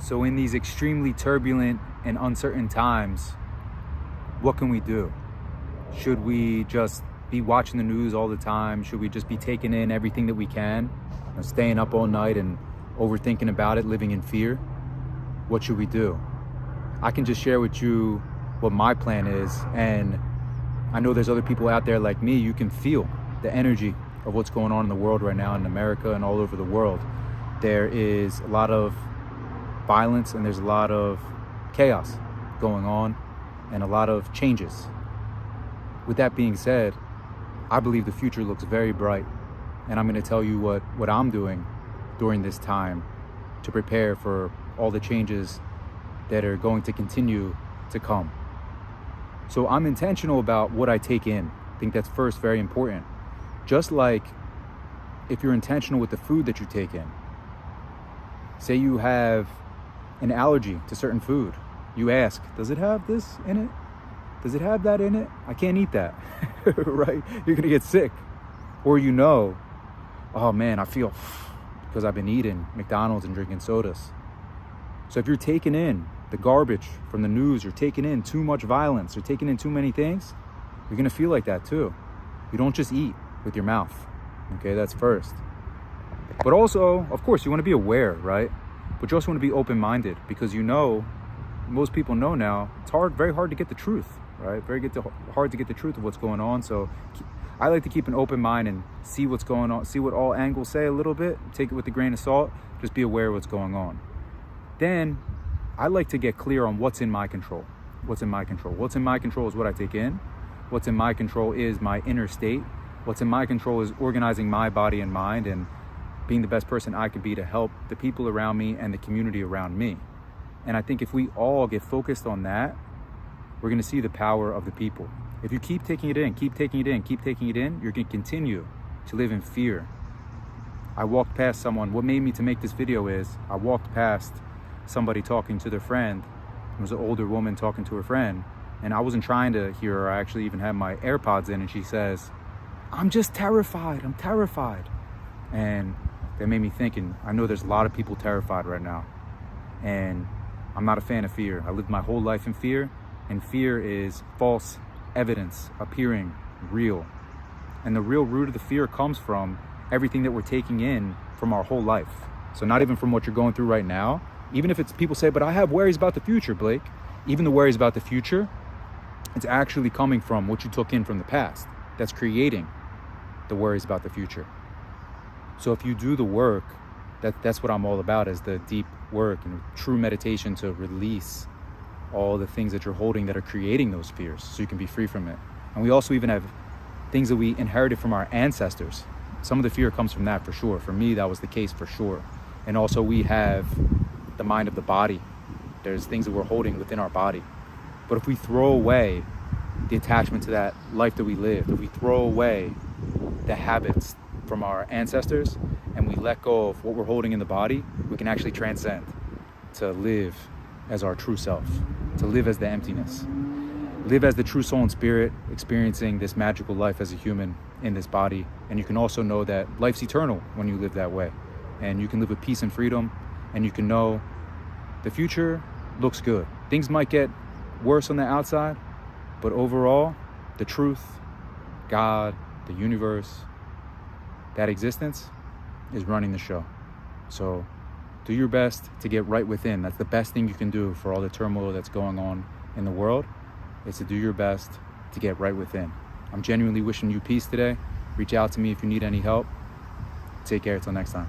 So in these extremely turbulent and uncertain times, what can we do? Should we just be watching the news all the time? Should we just be taking in everything that we can, staying up all night and overthinking about it, living in fear? What should we do? I can just share with you what my plan is, and I know there's other people out there like me. You can feel the energy of what's going on in the world right now, in America and all over the world. There is a lot of violence and there's a lot of chaos going on and a lot of changes. With that being said, I believe the future looks very bright, and I'm going to tell you what I'm doing during this time to prepare for all the changes that are going to continue to come. So I'm intentional about what I take in. I think that's first very important. Just like if you're intentional with the food that you take in. Say you have an allergy to certain food. You ask, does it have this in it? Does it have that in it? I can't eat that, right? You're gonna get sick. Or you know, oh man, I feel because I've been eating McDonald's and drinking sodas. So if you're taking in the garbage from the news, you're taking in too much violence, you're taking in too many things, you're gonna feel like that too. You don't just eat with your mouth, okay? That's first. But also, of course, you wanna be aware, right? But you also wanna be open-minded, because you know, most people know now, it's very hard to get the truth, right? Hard to get the truth of what's going on. So I like to keep an open mind and see what's going on, see what all angles say a little bit, take it with a grain of salt, just be aware of what's going on. Then I like to get clear on what's in my control. What's in my control? What's in my control is what I take in. What's in my control is my inner state. What's in my control is organizing my body and mind and being the best person I could be to help the people around me and the community around me. And I think if we all get focused on that, we're gonna see the power of the people. If you keep taking it in, keep taking it in, keep taking it in, you're gonna continue to live in fear. I walked past someone, what made me to make this video is, I walked past somebody talking to their friend. It was an older woman talking to her friend, and I wasn't trying to hear her. I actually even had my AirPods in, and she says, I'm just terrified, I'm terrified. And that made me think, and I know there's a lot of people terrified right now. And I'm not a fan of fear. I lived my whole life in fear, and fear is false evidence appearing real. And the real root of the fear comes from everything that we're taking in from our whole life. So not even from what you're going through right now. Even if it's people say, but I have worries about the future, Blake. Even the worries about the future, it's actually coming from what you took in from the past. That's creating the worries about the future. So if you do the work, that's what I'm all about, is the deep work and true meditation to release all the things that you're holding that are creating those fears so you can be free from it. And we also even have things that we inherited from our ancestors. Some of the fear comes from that for sure. For me, that was the case for sure. And also we have the mind of the body. There's things that we're holding within our body. But if we throw away the attachment to that life that we lived, if we throw away the habits from our ancestors and we let go of what we're holding in the body, we can actually transcend to live as our true self, to live as the emptiness, live as the true soul and spirit, experiencing this magical life as a human in this body. And you can also know that life's eternal when you live that way, and you can live with peace and freedom, and you can know the future looks good. Things might get worse on the outside, but overall, the truth, God, the universe, that existence is running the show. So do your best to get right within. That's the best thing you can do for all the turmoil that's going on in the world, is to do your best to get right within. I'm genuinely wishing you peace today. Reach out to me if you need any help. Take care till next time.